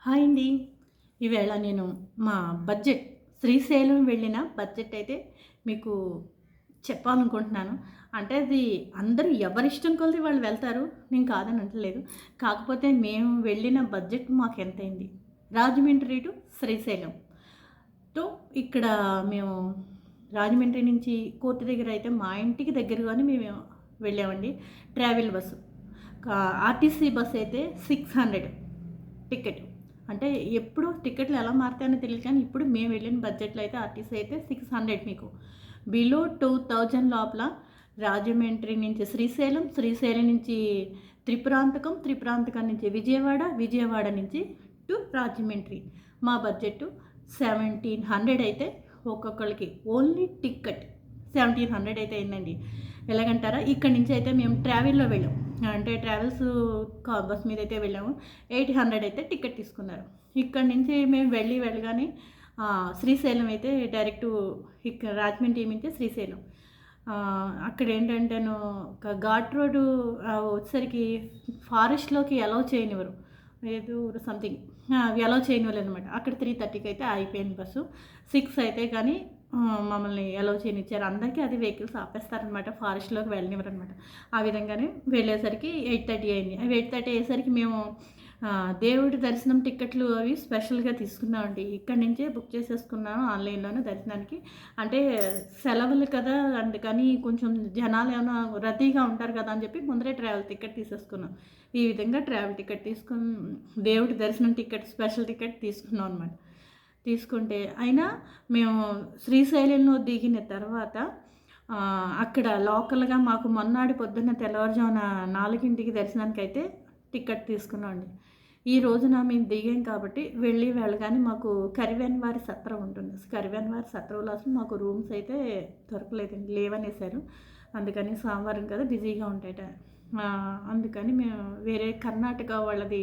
Hi అండి. ఈవేళ నేను మా బడ్జెట్ శ్రీశైలం వెళ్ళిన బడ్జెట్ అయితే మీకు చెప్పాలనుకుంటున్నాను. అంటే అది అందరూ ఎవరిష్టం కొలది వాళ్ళు వెళ్తారు. నేను కాదని అంటలేదు. కాకపోతే మేము వెళ్ళిన బడ్జెట్ మాకెంతయింది. రాజమండ్రి టు శ్రీశైలం. తో ఇక్కడ మేము రాజమండ్రి నుంచి కోర్ట్ దగ్గర అయితే మా ఇంటికి దగ్గరగానే మేము వెళ్ళామండి. Travel bus. ఆర్టీసీ బస్ అయితే 600 టికెట్. అంటే ఎప్పుడు టికెట్లు ఎలా మారుతాయో తెలీదు కానీ ఇప్పుడు మేము వెళ్ళిన బడ్జెట్‌లో అయితే ఆర్టీసీ అయితే 600 మీకు. బిలో 2000 లోపల రాజమండ్రి నుంచి శ్రీశైలం, శ్రీశైలం నుంచి త్రిపురాంతకం, త్రిపురాంతకం నుంచి విజయవాడ, విజయవాడ నుంచి టు రాజమండ్రి. మా బడ్జెట్ 1700 అయితే ఒక్కొక్కళ్ళకి ఓన్లీ టికెట్ 1700 అయితే అయిందండి. ఎలాగంటారా? ఇక్కడి నుంచి అయితే మేము ట్రావెల్‌లో వెళ్ళాం. అంటే ట్రావెల్స్ బస్ మీద అయితే వెళ్ళాము. 800 అయితే టికెట్ తీసుకున్నారు. ఇక్కడి నుంచి మేము వెళ్ళగానే శ్రీశైలం అయితే డైరెక్టు ఇక్కడ రాజమండ్రి నుంచి శ్రీశైలం. అక్కడ ఏంటంటేను ఒక ఘాట్ రోడ్డు వచ్చేసరికి ఫారెస్ట్‌లోకి అలౌ చేయనివ్వరు. ఏదో ఊరు సంథింగ్ అవి అలౌ చేయనివ్వలేదనమాట. అక్కడ 3:30కి అయితే అయిపోయింది బస్సు. 6 అయితే కానీ మమ్మల్ని అలౌ చేయనిచ్చారు. అందరికీ అది వెహికల్స్ ఆపేస్తారనమాట. ఫారెస్ట్‌లోకి వెళ్ళనివ్వరనమాట. ఆ విధంగానే వెళ్ళేసరికి 8:30 అయింది. అవి 8:30 అయ్యేసరికి మేము దేవుడి దర్శనం టికెట్లు అవి స్పెషల్‌గా తీసుకున్నామండి. ఇక్కడి నుంచే బుక్ చేసేసుకున్నాను ఆన్‌లైన్‌లోనే దర్శనానికి. అంటే సెలవులు కదా! అందుకని కొంచెం జనాలు ఏమైనా రద్దీగా ఉంటారు కదా అని చెప్పి ముందరే ట్రావెల్ టికెట్ తీసేసుకున్నాం. ఈ విధంగా ట్రావెల్ టికెట్ తీసుకొని దేవుడి దర్శనం టికెట్ స్పెషల్ టికెట్ తీసుకున్నాం అనమాట. తీసుకుంటే అయినా మేము శ్రీశైలంలో దిగిన తర్వాత అక్కడ లోకల్‌గా మాకు మొన్నాడు పొద్దున్న తెల్లవారుజామున 4కి దర్శనానికైతే టికెట్ తీసుకున్నామండి. ఈ రోజున మేము దిగాం కాబట్టి వెళ్ళగానే మాకు కరివెనవారి సత్రం ఉంటుంది. కరివెనవారి సత్రంలో అసలు మాకు రూమ్స్ అయితే దొరకలేదండి. లేవనేసారు. అందుకని సోమవారం కదా బిజీగా ఉంటాయట. అందుకని మేము వేరే కర్ణాటక వాళ్ళది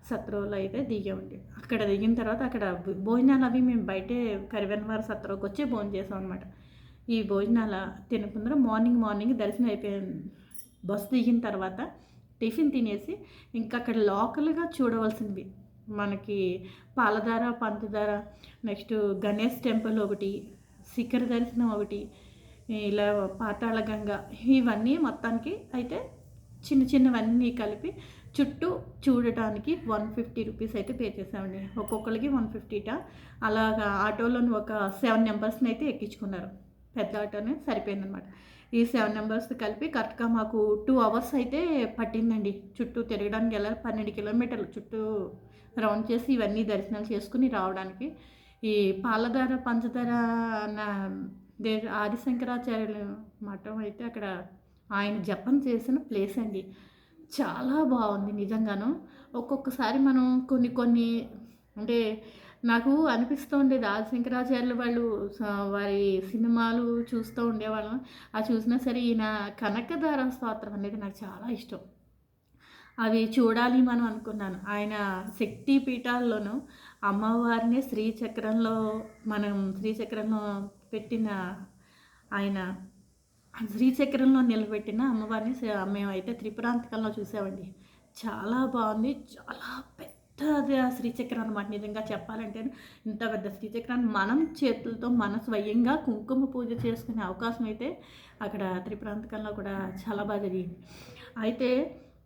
సత్రంలో అయితే దిగామండి. అక్కడ దిగిన తర్వాత అక్కడ భోజనాలు అవి మేము బయటే కరివెనవారి సత్రంకి వచ్చి భోజనం చేసాం అనమాట. ఈ భోజనాలు తినకుండా మార్నింగ్ దర్శనం అయిపోయింది. బస్సు దిగిన తర్వాత టిఫిన్ తినేసి ఇంకా అక్కడ లోకల్‌గా చూడవలసినవి మనకి పాలధార, పంచదార, నెక్స్ట్ గణేష్ టెంపుల్ ఒకటి, శిఖర దర్శనం ఒకటి, ఇలా పాతాళగంగ ఇవన్నీ మొత్తానికి అయితే చిన్నవన్నీ కలిపి చుట్టూ చూడటానికి 150 రూపీస్ అయితే పే చేసామండి. ఒక్కొక్కరికి 150 అలాగా ఆటోలోని ఒక 7 మెంబర్స్‌ని అయితే ఎక్కించుకున్నారు. పెద్ద ఆటోనే సరిపోయిందనమాట. ఈ 7 మెంబర్స్ కలిపి కరెక్ట్‌గా మాకు 2 అవర్స్ అయితే పట్టిందండి. చుట్టూ తిరగడానికి 12 కిలోమీటర్లు చుట్టూ రౌండ్ చేసి ఇవన్నీ దర్శనాలు చేసుకుని రావడానికి. ఈ పాలధార, పంచదార అన్న ఆదిశంకరాచార్యుల మఠం అయితే అక్కడ ఆయన జపం చేసిన ప్లేస్ అండి. చాలా బాగుంది నిజంగాను. ఒక్కొక్కసారి మనం కొన్ని అంటే నాకు అనిపిస్తూ ఉండేది ఆదిశంకరాచార్యులు వాళ్ళు వారి సినిమాలు చూస్తూ ఉండేవాళ్ళం. అది చూసినా సరే ఈయన కనకధార స్తోత్రం అనేది నాకు చాలా ఇష్టం. అవి చూడాలి మనం అనుకున్నాను. ఆయన శక్తి పీఠాల్లోనూ అమ్మవారిని శ్రీచక్రంలో పెట్టిన ఆయన శ్రీచక్రంలో నిలబెట్టిన అమ్మవారిని మేమైతే త్రిపురాంతకంలో చూసామండి. చాలా బాగుంది. చాలా పెద్దది ఆ శ్రీచక్రం అనమాట. నిజంగా చెప్పాలంటే ఇంత పెద్ద శ్రీచక్రాన్ని మనం చేతులతో స్వయంగా కుంకుమ పూజ చేసుకునే అవకాశం అయితే అక్కడ త్రిపురాంతకంలో కూడా చాలా బాగా జరిగింది. అయితే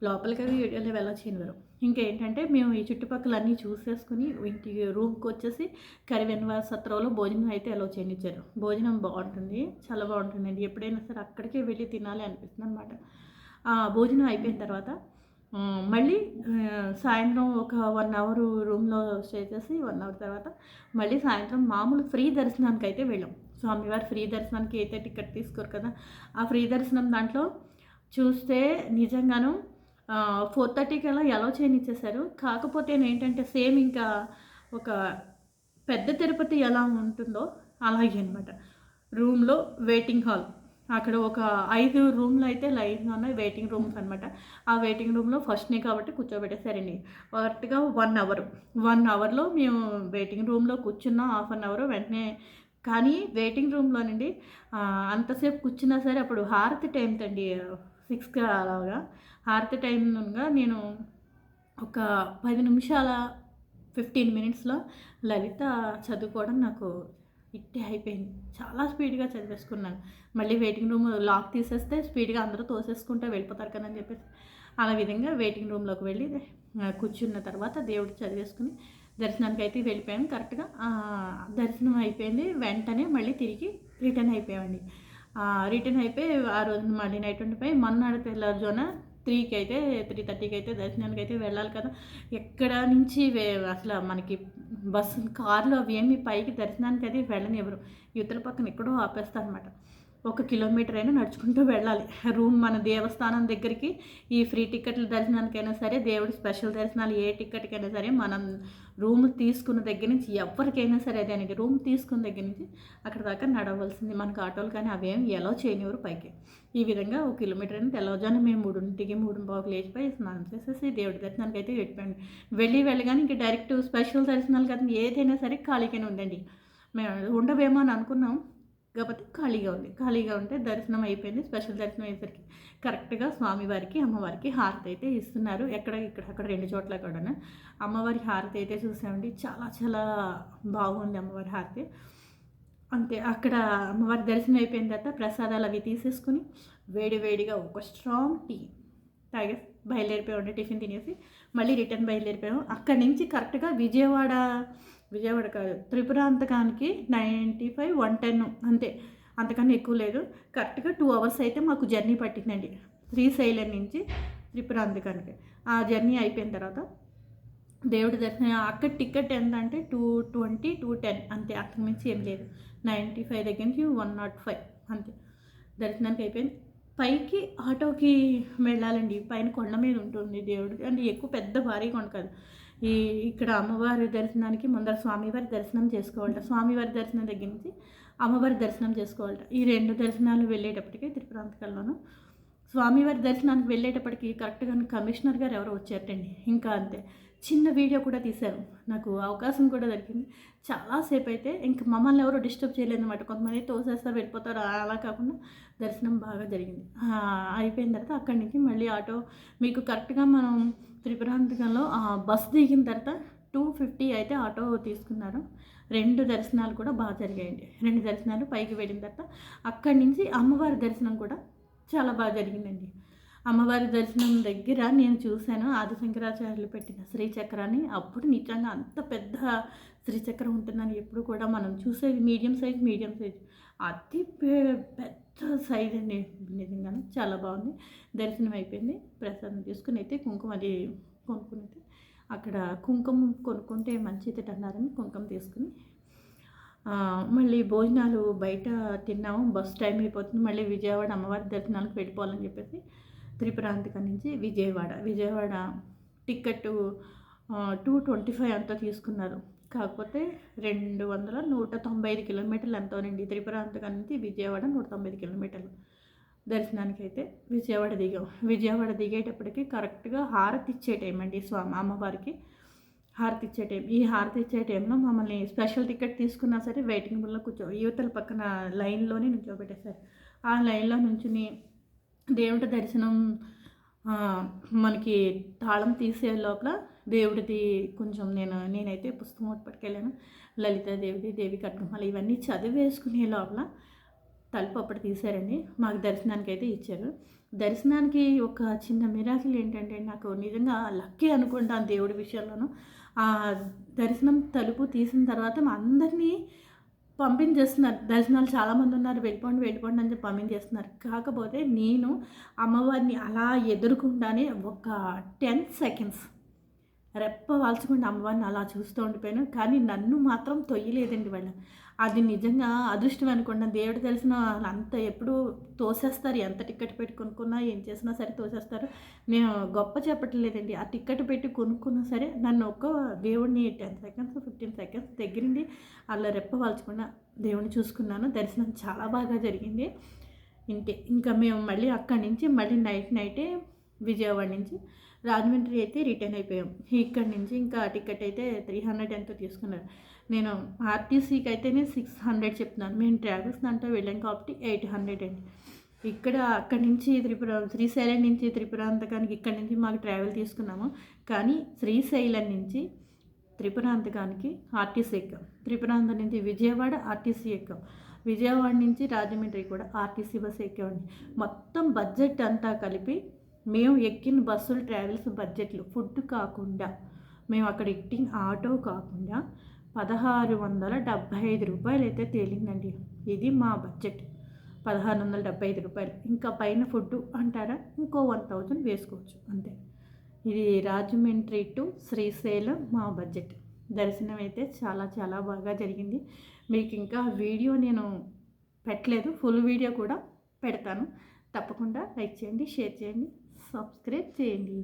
లోపలికి వీడియోలో వెళ్ళొచ్చినవారు. ఇంకేంటంటే మేము ఈ చుట్టుపక్కలన్నీ చూసేసుకుని ఇంటికి రూమ్కి వచ్చేసి కరివెనవారి సత్రంలో భోజనం అయితే అలౌ చేయనిచ్చారు. భోజనం బాగుంటుంది. చాలా బాగుంటుందండి. ఎప్పుడైనా సరే అక్కడికే వెళ్ళి తినాలి అనిపిస్తుంది అనమాట. భోజనం అయిపోయిన తర్వాత మళ్ళీ సాయంత్రం ఒక 1 అవర్ రూమ్లో స్టే చేసి 1 అవర్ తర్వాత మళ్ళీ సాయంత్రం మామూలు ఫ్రీ దర్శనానికి అయితే వెళ్ళాం. స్వామివారి ఫ్రీ దర్శనానికి అయితే టికెట్ తీసుకోరు కదా! ఆ ఫ్రీ దర్శనం దాంట్లో చూస్తే నిజంగాను 4:30కి అలా అలౌ చేయనిచ్చేశారు. కాకపోతే ఏంటంటే సేమ్ ఇంకా ఒక పెద్ద తిరుపతి ఎలా ఉంటుందో అలాగే అనమాట. రూమ్‌లో వెయిటింగ్ హాల్. అక్కడ ఒక 5 రూమ్‌లు అయితే లైన్‌గా ఉన్నాయి. వెయిటింగ్ రూమ్స్ అనమాట. ఆ వెయిటింగ్ రూమ్‌లో ఫస్ట్‌నే కాబట్టి కూర్చోబెట్టేశారండి. కరెక్ట్‌గా 1 అవర్. 1 అవర్‌లో మేము వెయిటింగ్ రూమ్‌లో కూర్చున్నాం. హాఫ్ అన్ అవర్ వెంటనే కానీ వెయిటింగ్ రూమ్‌లోనండి అంతసేపు కూర్చున్నా సరే అప్పుడు హారతి టైమ్‌కండి 6కి అలాగా హారతి టైంగా నేను ఒక 10 నిమిషాల 15 మినిట్స్‌లో లలిత చదువుకోవడం నాకు ఇట్టే అయిపోయింది. చాలా స్పీడ్‌గా చదివేసుకున్నాను. మళ్ళీ వెయిటింగ్ రూమ్ లాక్ తీసేస్తే స్పీడ్‌గా అందరూ తోసేసుకుంటూ వెళ్ళిపోతారు కదా అని చెప్పేసి, అలా విధంగా వెయిటింగ్ రూమ్‌లోకి వెళ్ళి కూర్చున్న తర్వాత దేవుడు చదివేసుకుని దర్శనానికైతే వెళ్ళిపోయాను. కరెక్ట్‌గా దర్శనం అయిపోయింది. వెంటనే మళ్ళీ తిరిగి రిటర్న్ అయిపోయామండి. రిటర్న్ అయిపోయి ఆ రోజున మళ్ళీ నైట్ ఉండిపోయి మర్నాడు తెల్లారుజామున 3కి అయితే 3:30కి అయితే దర్శనానికైతే వెళ్ళాలి కదా! ఎక్కడ నుంచి అసల మనకి బస్సు, కార్లు అవి ఏమి పైకి దర్శనానికి అది వెళ్ళనివ్వరు. ఇవతల పక్కన ఎక్కడో ఆపేస్తారనమాట. 1 కిలోమీటర్ అయినా నడుచుకుంటూ వెళ్ళాలి. మన దేవస్థానం దగ్గరికి ఈ ఫ్రీ టికెట్ల దర్శనానికైనా సరే, దేవుడి స్పెషల్ దర్శనాలు ఏ టికెట్‌కైనా సరే, మనం రూమ్ తీసుకున్న దగ్గర నుంచి ఎవరికైనా సరే అదేనండి. రూమ్ తీసుకున్న దగ్గర నుంచి అక్కడి దాకా నడవలసింది. మనకు ఆటోలు కానీ అవేమి ఎలో చేయనివ్వరు పైకి. ఈ విధంగా 1 కిలోమీటర్ అయినా తెల్లవారుజామున మేము 3కి 3:15 లేచిపోయి స్నానం చేసేసి దేవుడి దర్శనానికి అయితే వెళ్ళిపోయాము. వెళ్ళగానే ఇంక డైరెక్ట్ స్పెషల్ దర్శనాలు కదా ఏదైనా సరే ఖాళీగానే ఉందండి. మేము ఉండవేమో అని అనుకున్నాం. కాకపోతే ఖాళీగా ఉంది. ఖాళీగా ఉంటే దర్శనం అయిపోయింది. స్పెషల్ దర్శనం అయ్యేసరికి కరెక్ట్‌గా స్వామివారికి, అమ్మవారికి హారతి అయితే ఇస్తున్నారు. ఇక్కడ 2 చోట్ల కూడాను. అమ్మవారి హారతి అయితే చూసామండి. చాలా చాలా బాగుంది అమ్మవారి హారతి. అంతే అక్కడ అమ్మవారి దర్శనం అయిపోయిన తర్వాత ప్రసాదాలు అవి తీసేసుకుని వేడిగా ఒక స్ట్రాంగ్ టీ తాగేసి బయలుదేరిపోయామండి. టిఫిన్ తినేసి మళ్ళీ రిటర్న్ బయలుదేరిపోయాము. అక్కడి నుంచి కరెక్ట్‌గా విజయవాడ కాదు, త్రిపురాంతకానికి 95, 110 అంతే. అంతకన్నా ఎక్కువ లేదు. కరెక్ట్‌గా 2 అవర్స్ అయితే మాకు జర్నీ పట్టిందండి. శ్రీశైలం నుంచి త్రిపురాంతకానికి. ఆ జర్నీ అయిపోయిన తర్వాత దేవుడి దర్శనం అక్కడ టికెట్ ఎంతంటే 220, 210 అంతే. అంతకు మించి ఏం లేదు. 95 దగ్గర నుంచి 105 అంతే. దర్శనానికి అయిపోయింది. పైకి ఆటోకి వెళ్ళాలండి. పైన కొండ మీద ఉంటుంది దేవుడు. అంటే ఎక్కువ పెద్ద భారీ కొండ కాదు. ఇక్కడ అమ్మవారి దర్శనానికి ముందర స్వామివారి దర్శనం చేసుకోవాలట. స్వామివారి దర్శనం దగ్గర నుంచి అమ్మవారి దర్శనం చేసుకోవాలట. ఈ 2 దర్శనాలు వెళ్ళేటప్పటికి త్రిపురాంతకంలోను స్వామివారి దర్శనానికి వెళ్ళేటప్పటికి కరెక్ట్‌గా కమిషనర్ గారు ఎవరో వచ్చారటండి. ఇంకా అంతే. చిన్న వీడియో కూడా తీశారు. నాకు అవకాశం కూడా దొరికింది. చాలాసేపు అయితే ఇంక మమ్మల్ని ఎవరు డిస్టర్బ్ చేయలేదన్నమాట. కొంతమంది తోసేస్తారు వెళ్ళిపోతారు. అలా కాకుండా దర్శనం బాగా జరిగింది. అయిపోయిన తర్వాత అక్కడి నుంచి మళ్ళీ ఆటో మీకు కరెక్ట్‌గా మనం త్రిపురాంతకంలో బస్ దిగిన తర్వాత 250 అయితే ఆటో తీసుకున్నారు. 2 దర్శనాలు కూడా బాగా జరిగాయండి. 2 దర్శనాలు పైకి వెళ్ళిన తర్వాత అక్కడి నుంచి అమ్మవారి దర్శనం కూడా చాలా బాగా జరిగిందండి. అమ్మవారి దర్శనం దగ్గర నేను చూశాను ఆదిశంకరాచార్యులు పెట్టిన శ్రీచక్రాన్ని. అప్పుడు నిజంగా అంత పెద్ద శ్రీచక్రం ఉంటుందని ఎప్పుడు కూడా మనం చూసేది మీడియం సైజ్. అతి పెద్ద సైజ్ అండి. నిజంగానే చాలా బాగుంది. దర్శనం అయిపోయింది. ప్రసాదం తీసుకుని అయితే కుంకుమ అది కొనుక్కుని అయితే అక్కడ కుంకుమ కొనుక్కుంటే మంచిది అన్నారని కుంకుమ తీసుకుని మళ్ళీ భోజనాలు బయట తిన్నాము. బస్ టైం అయిపోతుంది. మళ్ళీ విజయవాడ అమ్మవారి దర్శనానికి వెళ్ళిపోవాలని చెప్పేసి త్రిపురాంతకం నుంచి విజయవాడ టికెట్ 225 అంతా తీసుకున్నారు. కాకపోతే 195 కిలోమీటర్లు ఎంతోనండి. త్రిపురాంతకం నుంచి విజయవాడ 195 కిలోమీటర్లు. దర్శనానికి అయితే విజయవాడ దిగాం. విజయవాడ దిగేటప్పటికి కరెక్ట్గా హారతి ఇచ్చే టైం అండి. అమ్మవారికి హారతి ఇచ్చే టైం. ఈ హారతి ఇచ్చే టైంలో మమ్మల్ని స్పెషల్ టికెట్ తీసుకున్నా సరే వెయిటింగ్ రూమ్లో యువతల పక్కన లైన్లోనే నుంచోబెట్టేశారు. ఆ లైన్లో నుంచుని దేవుడి దర్శనం మనకి తాళం తీసే లోపల దేవుడిది కొంచెం నేనైతే పుస్తకం ఒకటి పట్టుకెళ్ళాను. లలితాదేవిది, దేవి ఖడ్గమాల ఇవన్నీ చదివేసుకునే లోపల తలుపు అప్పుడు తీశారండి. మాకు దర్శనానికి అయితే ఇచ్చారు. దర్శనానికి ఒక చిన్న మిరాకిల్ ఏంటంటే నాకు నిజంగా లక్కీ అనుకుంటాను దేవుడి విషయంలోనూ. ఆ దర్శనం తలుపు తీసిన తర్వాత మా అందరినీ పంపించేస్తున్నారు. దర్శనాలు చాలామంది ఉన్నారు. వెళ్ళిపోండి అని చెప్పి పంపించేస్తున్నారు. కాకపోతే నేను అమ్మవారిని అలా ఎదుర్కొండానే ఒక 10 సెకండ్స్ రెప్ప వాల్చకుండా అమ్మవారిని అలా చూస్తూ ఉండిపోయాను. కానీ నన్ను మాత్రం తొయ్యలేదండి వాళ్ళు. అది నిజంగా అదృష్టం అనుకున్నా. దేవుడు తెలిసిన అంత ఎప్పుడు తోసేస్తారు. ఎంత టికెట్ పెట్టి కొనుక్కున్నా ఏం చేసినా సరే తోసేస్తారు. నేను గొప్ప చెప్పట్లేదండి. ఆ టికెట్ పెట్టి కొనుక్కున్నా సరే నన్ను దేవుడిని 10 సెకండ్స్ 15 సెకండ్స్ దగ్గరుండి అలా రెప్ప వాల్చకుండా దేవుడిని చూసుకున్నాను. దర్శనం చాలా బాగా జరిగింది. ఇంకా మేము మళ్ళీ అక్కడి నుంచి మళ్ళీ నైటే విజయవాడ నుంచి రాజమండ్రి అయితే రిటర్న్ అయిపోయాం. ఇక్కడి నుంచి ఇంకా టికెట్ అయితే 300 ఎంతో తీసుకున్నారు. నేను ఆర్టీసీకి అయితేనే 600 చెప్తున్నాను. మేము ట్రావెల్స్ దాంట్లో వెళ్ళాం కాబట్టి 800 అండి. అక్కడి నుంచి శ్రీశైలం నుంచి త్రిపురాంతకానికి ఇక్కడి నుంచి మాకు ట్రావెల్ తీసుకున్నాము. కానీ శ్రీశైలం నుంచి త్రిపురాంతకానికి ఆర్టీసీ ఎక్కాం. త్రిపురాంతకం నుంచి విజయవాడ ఆర్టీసీ ఎక్కాం. విజయవాడ నుంచి రాజమండ్రి కూడా ఆర్టీసీ బస్సు ఎక్కామండి. మొత్తం బడ్జెట్ అంతా కలిపి మేము ఎక్కిన బస్సులు ట్రావెల్స్ బడ్జెట్లు ఫుడ్ కాకుండా మేము అక్కడ ఎక్కిన ఆటో కాకుండా 1675 రూపాయలు అయితే తేలిందండి. ఇది మా బడ్జెట్ 1675 రూపాయలు. ఇంకా పైన ఫుడ్ అంటారా ఇంకో 1000 వేసుకోవచ్చు అంతే. ఇది రాజమండ్రి టు శ్రీశైలం మా బడ్జెట్. దర్శనం అయితే చాలా చాలా బాగా జరిగింది. మీకు ఇంకా వీడియో నేను పెట్టలేదు, ఫుల్ వీడియో కూడా పెడతాను. తప్పకుండా లైక్ చేయండి, షేర్ చేయండి, సబ్స్క్రైబ్ చేయండి.